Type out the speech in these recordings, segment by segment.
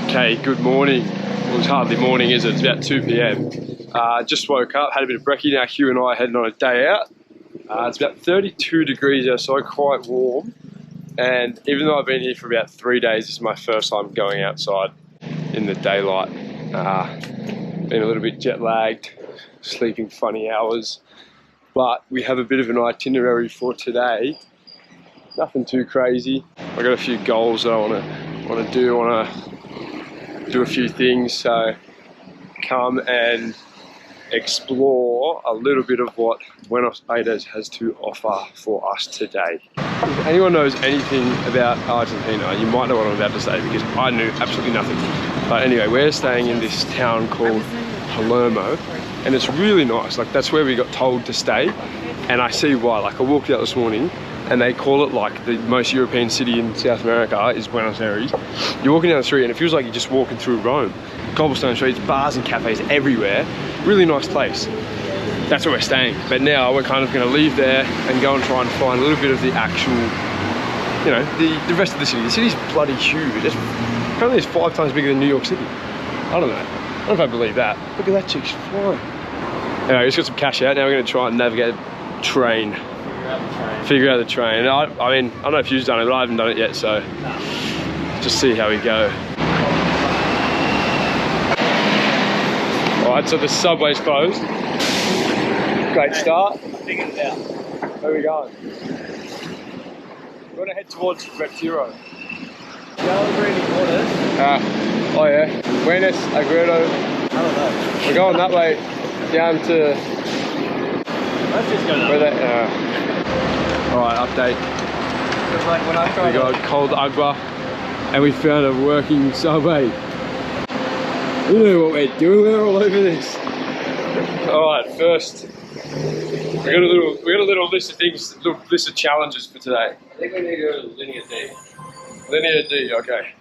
Okay, good morning. Well, it's hardly morning, is it? It's about 2 p.m. Just woke up, had a bit of brekkie. Now Hugh and I are heading on a day out. It's about 32 degrees outside, quite warm. And even though I've been here for about 3 days, this is my first time going outside in the daylight. Been a little bit jet lagged, sleeping funny hours. But we have a bit of an itinerary for today. Nothing too crazy. I've got a few goals that I want to do. I want to do a few things, so come and explore a little bit of what Buenos Aires has to offer for us today. If anyone knows anything about Argentina, you might know what I'm about to say because I knew absolutely nothing. But anyway, we're staying in this town called Palermo, and it's really nice. Like, that's where we got told to stay, and I see why. Like, I walked out this morning and they call it like the most European city in South America is Buenos Aires. You're walking down the street and it feels like you're just walking through Rome. Cobblestone streets, bars and cafes everywhere. Really nice place. That's where we're staying. But now we're kind of going to leave there and go and try and find a little bit of the actual, you know, the rest of the city. The city's bloody huge. Apparently it's 5 times bigger than New York City. I don't know. I don't know if I believe that. Look at that chick's flying. Anyway, we just got some cash out. Now we're going to try and navigate a train. Figure out the train. I mean, I don't know if you've done it, but I haven't done it yet, so just see how we go. Alright, so the subway's closed. Great start. Where are we going? We're going to head towards Retiro. Oh yeah. Buenos Aires. I don't know. We're going that way down to... Let's just go that way. Alright, update. Like when I we got cold agua and we found a working subway. We know what we're doing, we're all over this. Alright, first we got a little list of things, a little list of challenges for today. I think we need to go to Linear D. Linear D, okay.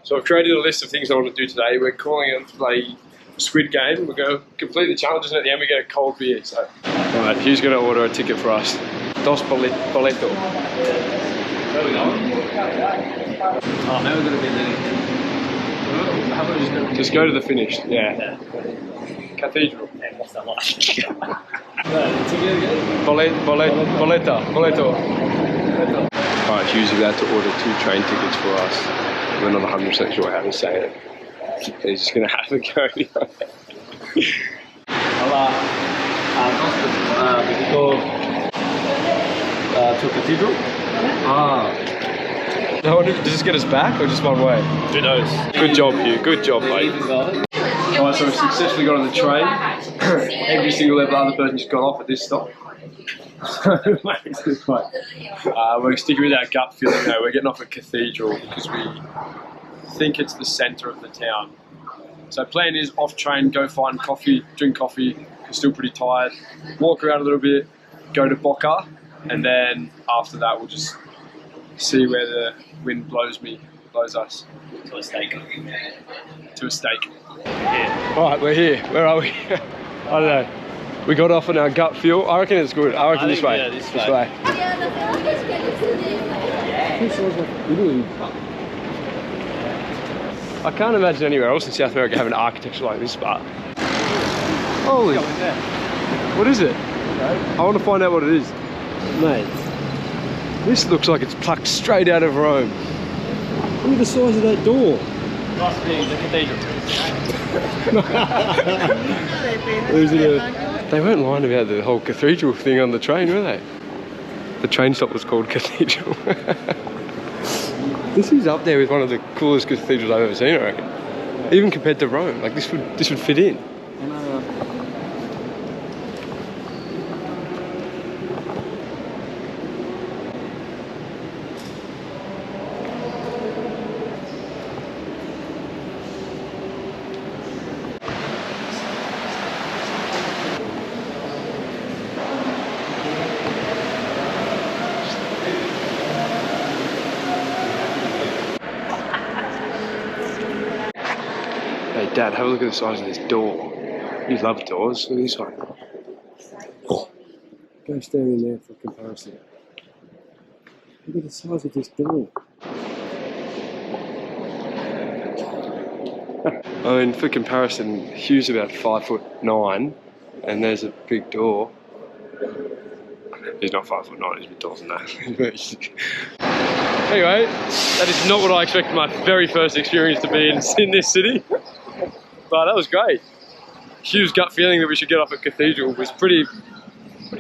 So I've created a list of things I want to do today. We're calling it play Squid Game. We're going to complete the challenges and at the end we get a cold beer. So alright, Hugh's going to order a ticket for us. Dos boleto. Where are we going? Oh, now we're going to be Linear. Just go to the finish, yeah. Cathedral. What's that like? Boleto. Alright, Hugh's about to order 2 train tickets for us. We're not 100% sure how to say it. He's just going to have a go. To Cathedral? Does this get us back or just one way? Who knows? Good job, Hugh. Good job, mate. Alright, so we've successfully got on the train. Every single other person just got off at this stop. We're sticking with our gut feeling now. We're getting off at Cathedral because we think it's the centre of the town. So plan is off train, go find coffee, drink coffee. We're still pretty tired. Walk around a little bit, go to Boca, and then after that we'll just see where the wind blows us. To a steak. To a steak. Yeah. Alright, we're here. Where are we? I don't know. We got off on our gut feel. I reckon it's good. I reckon this way. Yeah, this way. I can't imagine anywhere else in South America having architecture like this, but... Holy... What is it? I want to find out what it is. Mate, this looks like it's plucked straight out of Rome. Look at the size of that door. Must be the cathedral. They weren't lying about the whole cathedral thing on the train, were they? The train stop was called Cathedral. This is up there with one of the coolest cathedrals I've ever seen, I reckon. Even compared to Rome, like this would fit in. Hey Dad, have a look at the size of this door. You love doors, look at this one. Go stand in there for comparison. Look at the size of this door. I mean, for comparison, Hugh's about 5'9", and there's a big door. He's not 5'9", he's a bit taller than that. Anyway, that is not what I expected my very first experience to be in this city. But that was great. Hugh's gut feeling that we should get off at Cathedral was pretty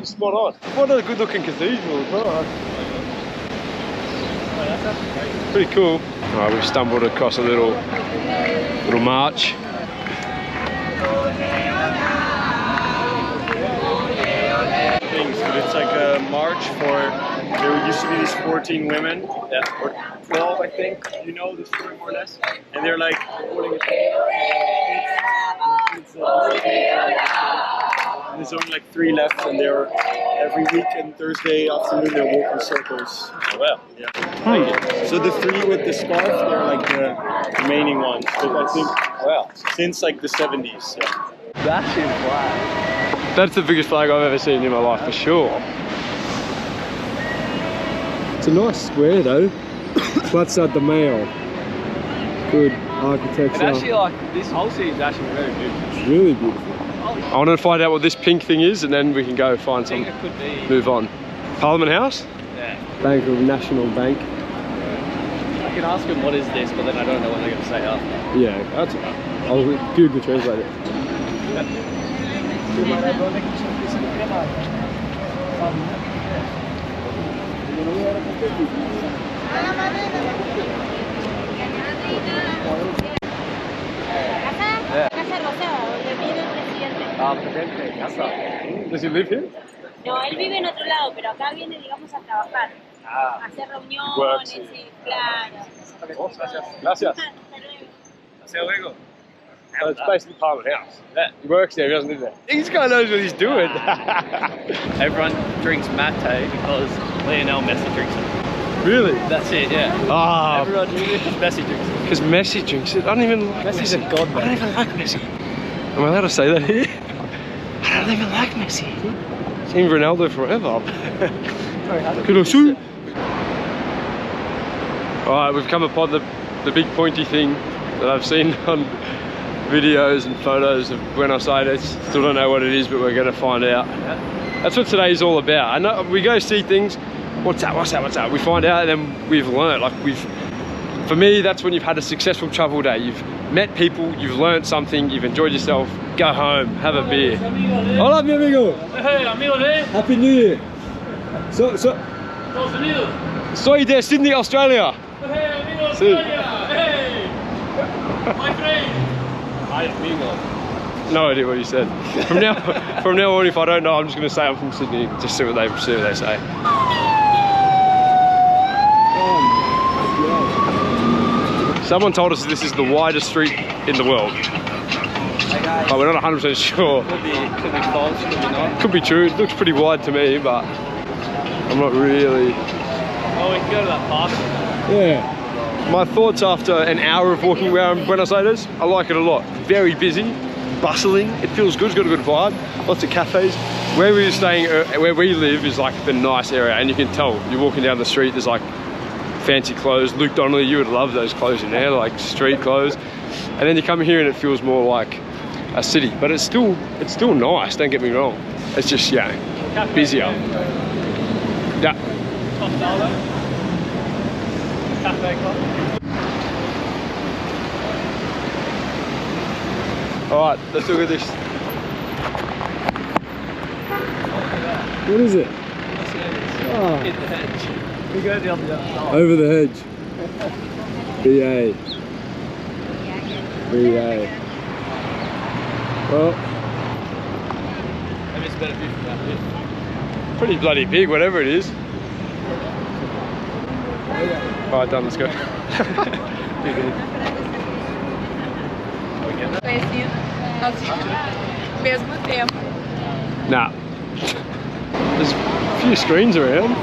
spot on. What a good looking cathedral as well. Pretty cool. Alright, we've stumbled across a little march. It's like a march for, there used to be these 14 women, or 12 I think, you know the story more or less, and they're like holding and there's only like 3 left, and they're every week and Thursday afternoon they're walking circles. Oh, well. Yeah. So the 3 with the scarf, they're like the remaining ones, but I think, well, since like the 70s. Yeah. That's his flag. That's the biggest flag I've ever seen in my life, for sure. It's a nice square though. Plaza de Mayo. Good architecture. And actually, like, this whole city is actually very beautiful. It's really beautiful. I want to find out what this pink thing is, and then we can go find some. It could be. Move on. Parliament House? Yeah. Bank of National Bank. I can ask them what is this, but then I don't know what they're going to say after. Yeah, that's okay. I'll Google Translate it. Does he live here? No, él vive en otro lado, pero acá viene, digamos, a trabajar. A hacer reuniones, sí, claro. Gracias. Hasta luego. So it's basically Parliament House. Yeah. He works there, he doesn't live there. This guy knows what he's doing. Everyone drinks mate because Lionel Messi drinks it. Really? That's it, yeah. Ah. Everyone drinks it because Messi drinks it. Because Messi drinks it. I don't even like Messi's Messi. a god, I don't even like Messi. Am I allowed to say that here? I don't even like Messi. Seen Ronaldo forever. Could I shoot? Alright, we've come upon the big pointy thing that I've seen on videos and photos of Buenos Aires. Still don't know what it is, but we're going to find out. That's what today is all about. I know we go see things. What's that? We find out, and then we've learned. For me, that's when you've had a successful travel day. You've met people, you've learned something, you've enjoyed yourself. Go home, have a beer. Hola, mi amigo. Hey, amigo de Happy New Year. Estados Unidos. Soy de Sydney, Australia. Hey, amigo de Sí. Australia. Hey, my friend. Hi, amigo. No idea what he said. From now on, if I don't know, I'm just going to say I'm from Sydney. Just see what they say. Someone told us this is the widest street in the world. But we're not 100% sure. Could be false, could be not. Could be true. It looks pretty wide to me, but I'm not really. Oh, we can go to that park. Yeah. My thoughts after an hour of walking around Buenos Aires, I like it a lot. Very busy, bustling. It feels good. It's got a good vibe. Lots of cafes. Where we live is like the nice area, and you can tell. You're walking down the street. There's like fancy clothes. Luke Donnelly, you would love those clothes in there, like street clothes. And then you come here and it feels more like a city, but it's still nice. Don't get me wrong. It's just busier. Yeah. Cafe club. All right, let's look at this. What is it? Oh. In the hedge. We go the other side. Over the hedge. BA. Well, Maybe it's a better view from that bit. pretty bloody big, whatever it is. Alright, done, let's go. Conhecido ao mesmo tempo. Nah. There's a few screens around.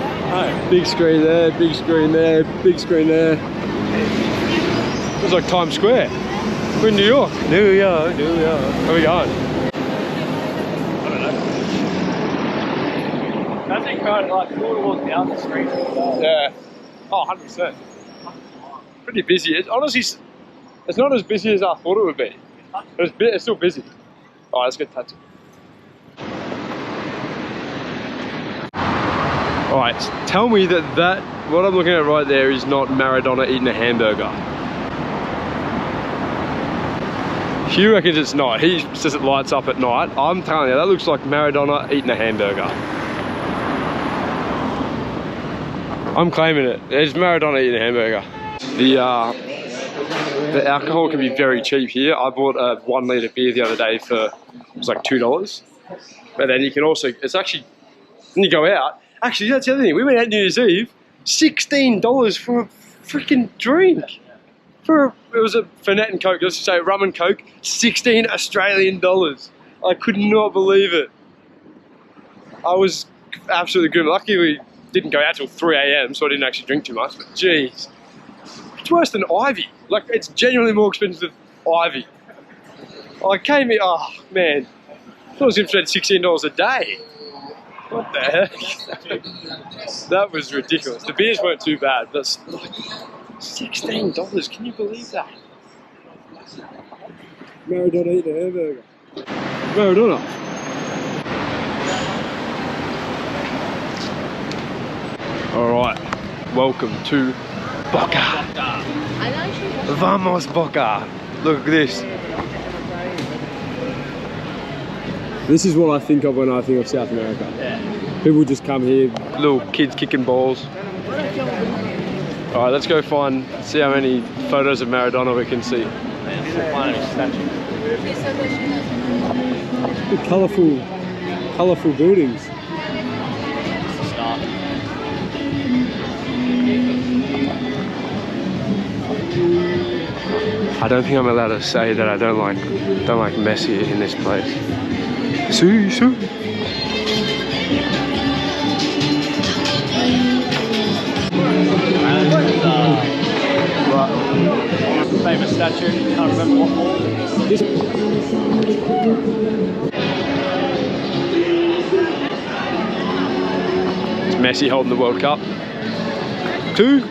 Big screen there, big screen there, big screen there. It's like Times Square. We're in New York. New York. Where are we going? I don't know. That's kind of like cool to walk down the street. Yeah. Oh, 100%. Pretty busy. Honestly, It's not as busy as I thought it would be. But it's still busy. Alright, let's get tattooed. Alright, tell me that what I'm looking at right there is not Maradona eating a hamburger. Hugh reckons it's not. He says it lights up at night. I'm telling you, that looks like Maradona eating a hamburger. I'm claiming it. It's Maradona eating a hamburger. The alcohol can be very cheap here. I bought a 1 litre beer the other day for, it was like $2. But then you can also, it's actually, when you go out, actually that's the other thing. We went out New Year's Eve, $16 for a freaking drink. It was a Fernet and Coke, let's just say rum and Coke, 16 Australian dollars. I could not believe it. I was absolutely good. Lucky we didn't go out till 3 AM, so I didn't actually drink too much, but geez. It's worse than Ivy. Like, it's genuinely more expensive than Ivy. I came here, oh man, I thought I was going to spend $16 a day. What the heck? That was ridiculous. The beers weren't too bad, but $16, can you believe that? Maradona eating a hamburger. Maradona. Alright, welcome to Boca. Vamos Boca. Look at this. This is what I think of when I think of South America. Yeah. People just come here, little kids kicking balls. Alright, let's go see how many photos of Maradona we can see. The colourful buildings. I don't think I'm allowed to say that I don't like Messi in this place. See. Famous statue, can't remember what for. It's Messi holding the World Cup. 2.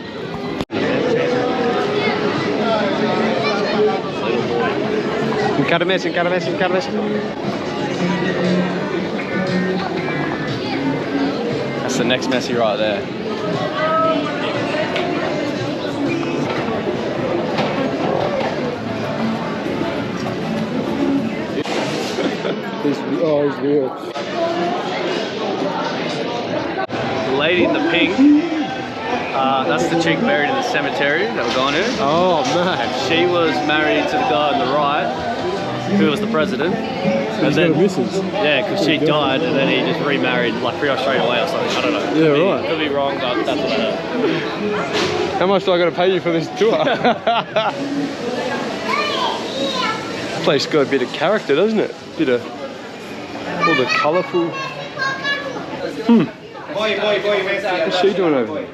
Encara Messi. That's the next Messi right there. He's real. The lady in the pink, that's the chick buried in the cemetery that we're going to. Oh man. She was married to the guy on the right, who was the president. And then, yeah, because she died and then he just remarried like pretty much straight away or something. I don't know. Yeah, right. Could be wrong, but that's what I heard. How much do I got to pay you for this tour? This place got a bit of character, doesn't it? Bit of all the colourful. What's she doing over there?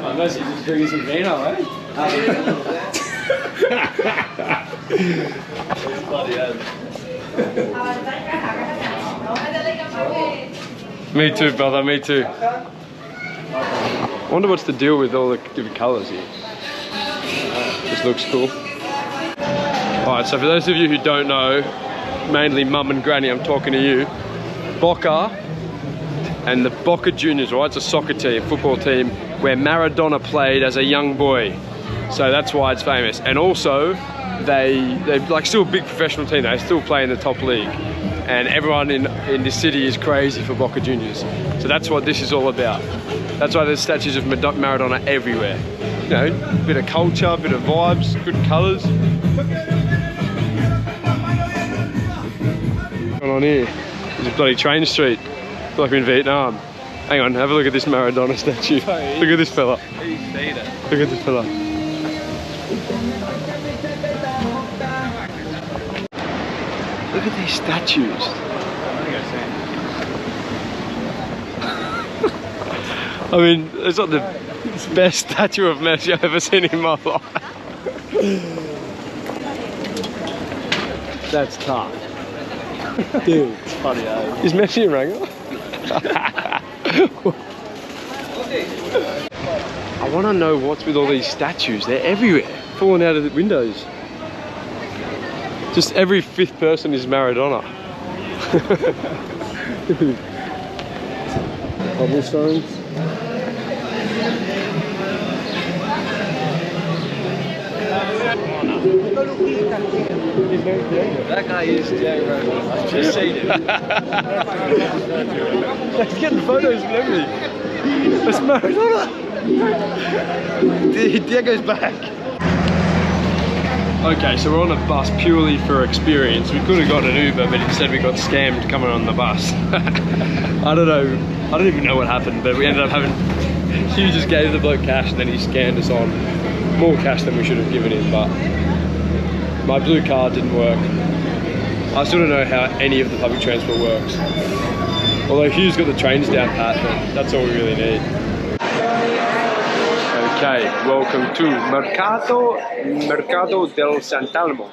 Unless he's just drinking some vino, eh? Me too, brother, me too. I wonder what's the deal with all the different colours here. This looks cool. Alright, so for those of you who don't know, mainly mum and granny, I'm talking to you. Boca and the Boca Juniors, right? It's a soccer team, football team, where Maradona played as a young boy. So that's why it's famous. And also, they're like still a big professional team. They still play in the top league. And everyone in this city is crazy for Boca Juniors. So that's what this is all about. That's why there's statues of Maradona everywhere. You know, a bit of culture, a bit of vibes, good colours. What's going on here? There's a bloody train street. I feel like we're in Vietnam. Hang on, have a look at this Maradona statue. Look at this fella. Look at this fella. Look at these statues. I mean, it's not the best statue of Messi I've ever seen in my life. That's tough. Dude, it's funny though. Is Messi a wrangler? I want to know what's with all these statues. They're everywhere. falling out of the windows. Just every 5th person is Maradona. Cobblestones. That guy is Jack Rose. I just seen him. He's getting photos and everything. It's Maradona. Diego's back. Okay, so we're on a bus purely for experience. We could have got an Uber, but instead we got scammed coming on the bus. I don't know. I don't even know what happened, but we ended up having... Hugh just gave the bloke cash and then he scanned us on. More cash than we should have given him, but my blue card didn't work. I still don't know how any of the public transport works. Although Hugh's got the trains down pat, but that's all we really need. Okay, welcome to Mercado del San Telmo,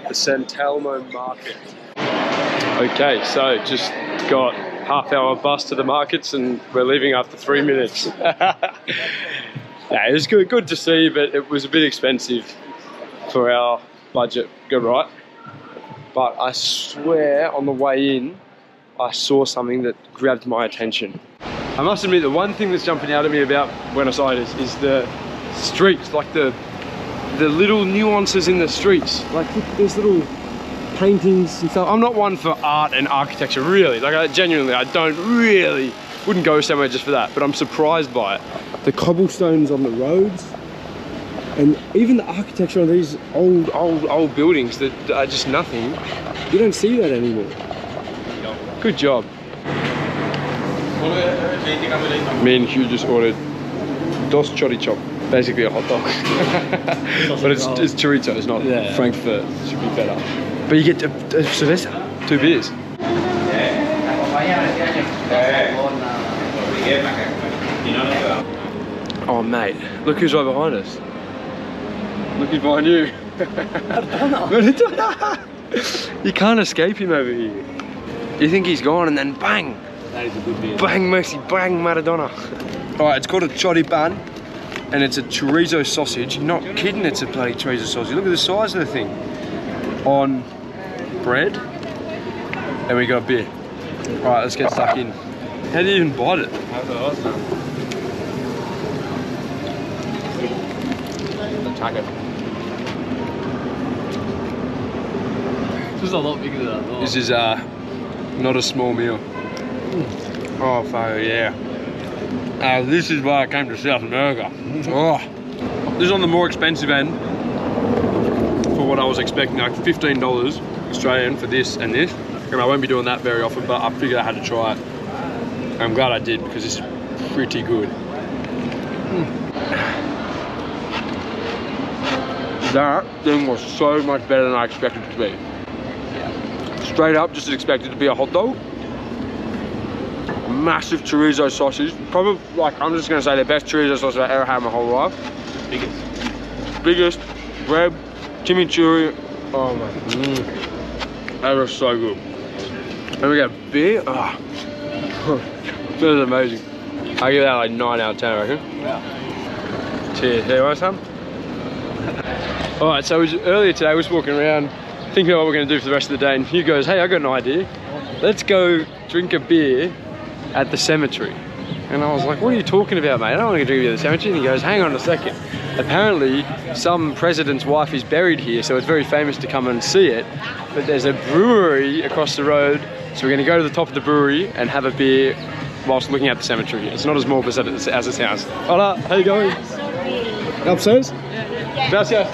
the San Telmo market. Okay, so just got half-hour bus to the markets and we're leaving after 3 minutes. Yeah, it was good to see, but it was a bit expensive for our budget. Good, right? But I swear on the way in, I saw something that grabbed my attention. I must admit, the one thing that's jumping out at me about Buenos Aires is the streets, like the little nuances in the streets. Like there's little paintings and stuff. I'm not one for art and architecture, really. Like genuinely, I wouldn't go somewhere just for that, but I'm surprised by it. The cobblestones on the roads, and even the architecture on these old buildings that are just nothing. You don't see that anymore. Good job. Me and Hugh just ordered dos choripan, basically a hot dog. But it's chorizo, it's not Frankfurt. It should be better. But you get a cerveza, 2 beers. Oh mate, look who's right behind us. Look who's behind you. You can't escape him over here. You think he's gone and then bang! That is a good beer. Bang Messi, bang Maradona. Alright, it's called a choripan and it's a chorizo sausage. You're not kidding, it's a bloody chorizo sausage. Look at the size of the thing. On bread and we got a beer. Alright, let's get stuck in. How do you even bite it? Chuck it. This is a lot bigger than I thought. This is not a small meal. Oh fuck yeah. This is why I came to South America. Oh. This is on the more expensive end for what I was expecting, like $15 Australian for this and this. And I won't be doing that very often, but I figured I had to try it. I'm glad I did because it's pretty good. That thing was so much better than I expected it to be. Straight up, just expected to be a hot dog. Massive chorizo sausage. Probably, like, I'm just gonna say the best chorizo sausage I've ever had in my whole life. Biggest. Bread, chimichurri. Oh my. That was so good. And we got beer. Oh. This is amazing. I give that like 9 out of 10, I reckon. Wow. Cheers. Hey, you want some? Alright, so earlier today I was walking around thinking about what we're going to do for the rest of the day, and Hugh goes, hey, I got an idea. Let's go drink a beer at the cemetery. And I was like, what are you talking about, mate? I don't want to drink a beer at the cemetery. And he goes, hang on a second. Apparently, some president's wife is buried here, so it's very famous to come and see it. But there's a brewery across the road, so we're going to go to the top of the brewery and have a beer whilst looking at the cemetery. It's not as morbid as it sounds. Hola, how you going? Upstairs? Gracias.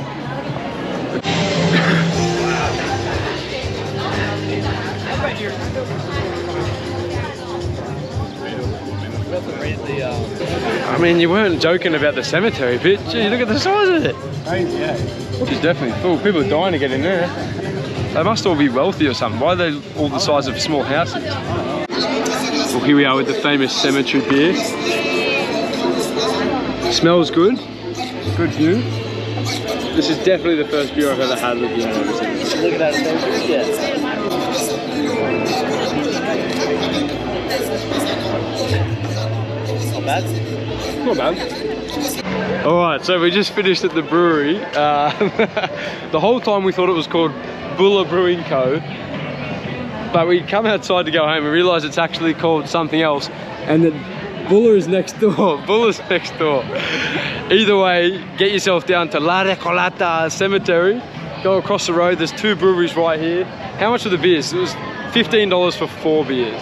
I mean, you weren't joking about the cemetery bit. Gee, look at the size of it. Yeah. It's definitely full. People are dying to get in there. They must all be wealthy or something. Why are they all the size of small houses? Well, here we are with the famous cemetery beer. Smells good. Good view. This is definitely the first beer I've ever had looking at it. Look at that cemetery. Yeah. Not bad. Not bad. Alright, so we just finished at the brewery. The whole time we thought it was called Bulla Brewing Co. But we come outside to go home and realise it's actually called something else. And that Bulla is next door. Bulla's next door. Either way, get yourself down to La Recoleta Cemetery. Go across the road, there's 2 breweries right here. How much were the beers? It was $15 for 4 beers.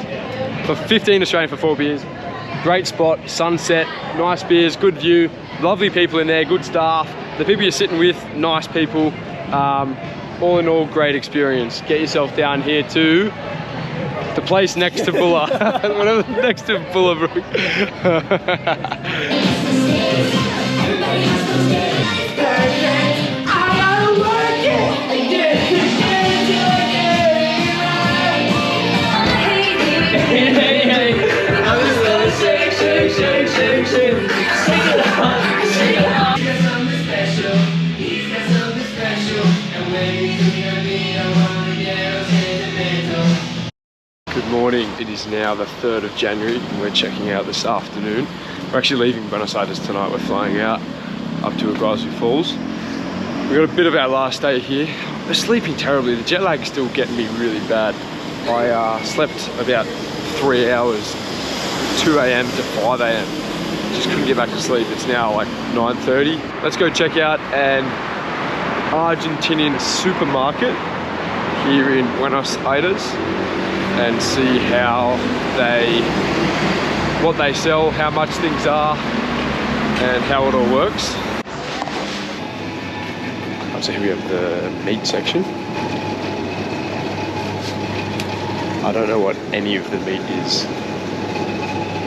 For 15 Australian for 4 beers. Great spot, sunset, nice beers, good view, lovely people in there, good staff. The people you're sitting with, nice people. All in all, great experience. Get yourself down here to the place next to Bulla. Whatever, next to Bulla Brew. Good morning, it is now the 3rd of January and we're checking out this afternoon. We're actually leaving Buenos Aires tonight, we're flying out up to Iguazu Falls. We got a bit of our last day here. We're sleeping terribly, the jet lag is still getting me really bad. I slept about 3 hours, 2 AM to 5 AM. Just couldn't get back to sleep. It's now like 9:30. Let's go check out an Argentinian supermarket here in Buenos Aires and see what they sell, how much things are, and how it all works. So here we have the meat section. I don't know what any of the meat is.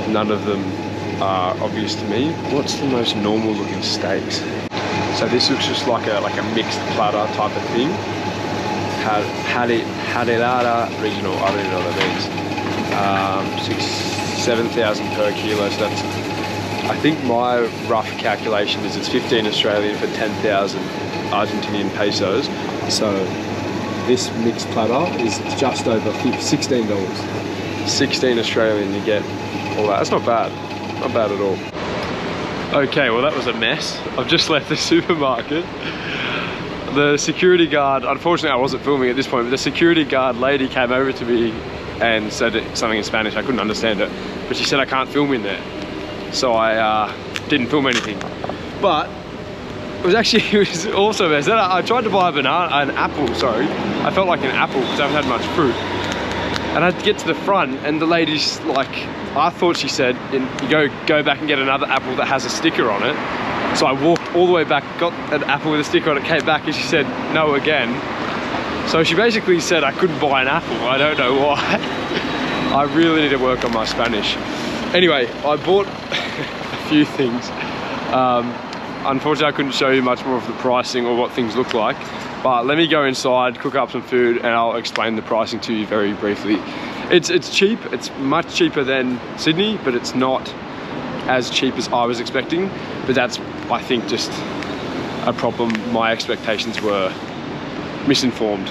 None of them are obvious to me. What's the most normal looking steaks? So this looks just like a mixed platter type of thing. Harelada regional, I don't know what that means. 6,000-7,000 per kilo, so that's, I think my rough calculation is it's 15 Australian for 10,000 Argentinian pesos. So this mixed platter is just over $16. 16 Australian, you get all that. That's not bad. Not bad at all. Okay, well that was a mess. I've just left the supermarket. The security guard, unfortunately I wasn't filming at this point, but the security guard lady came over to me and said something in Spanish. I couldn't understand it, but she said I can't film in there. So I didn't film anything. But it was also a mess. Then I tried to buy an apple, sorry. I felt like an apple because I haven't had much fruit. And I had to get to the front and the lady's like, I thought she said, go back and get another apple that has a sticker on it. So I walked all the way back, got an apple with a sticker on it, came back and she said, no again. So she basically said I couldn't buy an apple. I don't know why. I really need to work on my Spanish. Anyway, I bought a few things. Unfortunately, I couldn't show you much more of the pricing or what things look like. But let me go inside, cook up some food, and I'll explain the pricing to you very briefly. It's cheap, it's much cheaper than Sydney, but it's not as cheap as I was expecting. But that's, I think, just a problem. My expectations were misinformed.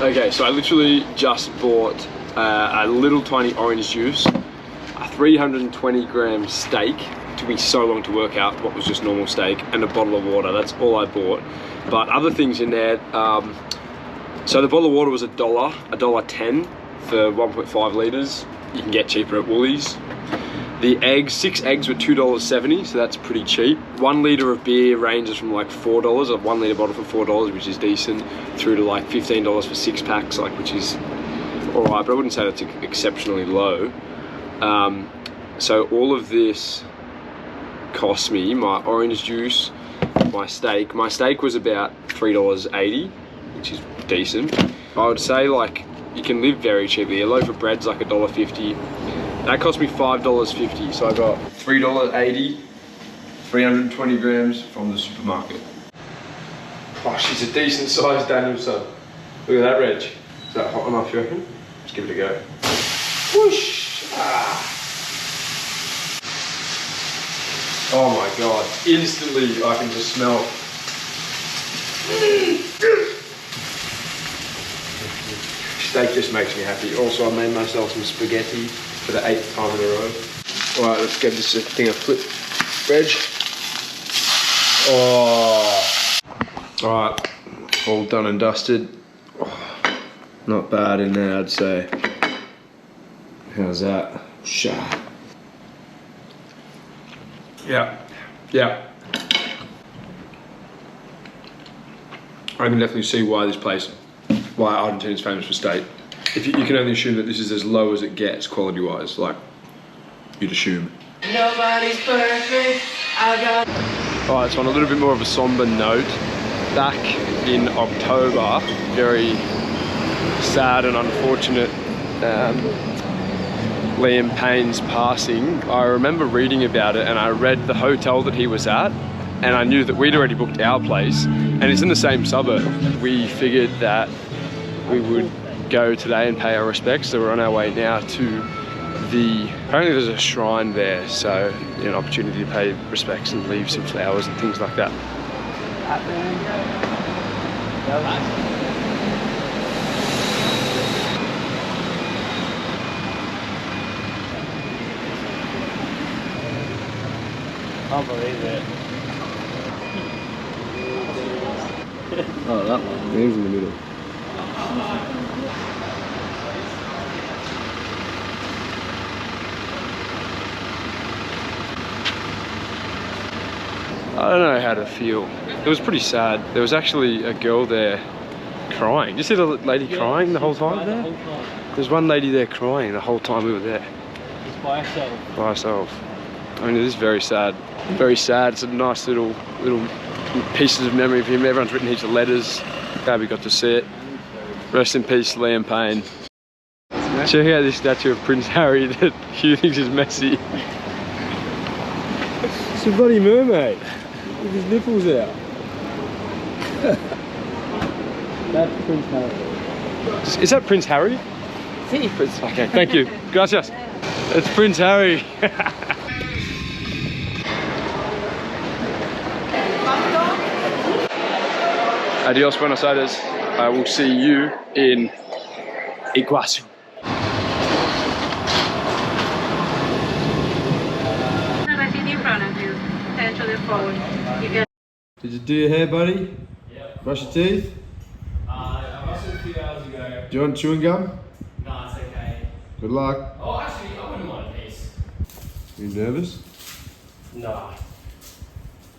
Okay, so I literally just bought a little tiny orange juice, a 320 gram steak. It took me so long to work out what was just normal steak, and a bottle of water. That's all I bought. But other things in there, so the bottle of water was $1.10 for 1.5 litres. You can get cheaper at Woolies. The eggs, 6 eggs were $2.70, so that's pretty cheap. 1 litre of beer ranges from like $4, a 1 litre bottle for $4, which is decent, through to like $15 for 6 packs, like, which is all right, but I wouldn't say that's exceptionally low. So all of this cost me my orange juice, my steak. My steak was about $3.80, which is decent. I would say, like, you can live very cheaply. A loaf of bread's like $1.50. That cost me $5.50, so I got $3.80, 320 grams from the supermarket. Oh, she's a decent sized Danielson. Look at that, Reg. Is that hot enough, you reckon? Let's give it a go. Whoosh! Ah. Oh my god, instantly I can just smell. Steak just makes me happy. Also, I made myself some spaghetti for the 8th time in a row. Alright, let's give this thing a flip, Reg. Oh. Alright, all done and dusted. Oh, not bad in there, I'd say. How's that? Yeah. I can definitely see why Argentina is famous for steak. If you can only assume that this is as low as it gets quality-wise, like, you'd assume. Nobody's perfect. Alright, so on a little bit more of a somber note, back in October, very sad and unfortunate, Liam Payne's passing. I remember reading about it and I read the hotel that he was at, and I knew that we'd already booked our place, and it's in the same suburb. We figured that we would go today and pay our respects, so we're on our way now to apparently there's a shrine there, so an opportunity to pay respects and leave some flowers and things like that. Can't believe it. Oh, that one. Name's in the middle. I don't know how to feel. It was pretty sad. There was actually a girl there crying. Did you see the lady crying the whole time there? There's one lady there crying the whole time we were there. Just by herself. By herself. I mean, it is very sad. Very sad. It's a nice little pieces of memory of him. Everyone's written heaps of letters. Glad we got to see it. Rest in peace, Liam Payne. Check out this statue of Prince Harry that Hugh thinks is messy. It's a bloody mermaid with his nipples out. That's Prince Harry. Is that Prince Harry? Sí. Okay, thank you. Gracias. It's Prince Harry. Adios, Buenos Aires. I will see you in Iguazu. Did you do your hair, buddy? Yeah. Brush your teeth? I brushed it a few hours ago. Do you want chewing gum? No, it's okay. Good luck. Oh, actually, I wouldn't mind a piece. Are you nervous? No.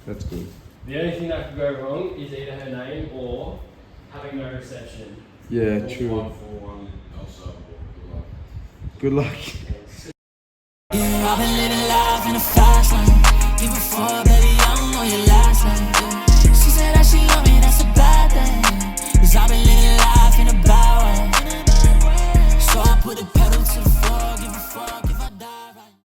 That's good. The only thing that could go wrong is either her name or having no reception. Yeah, true. Good luck. Yeah, I've been living life in a fast lane. Even before, baby, I don't know your last name. She said that she love me, that's a bad thing. 'Cause I've been living life in a bad way. So I put a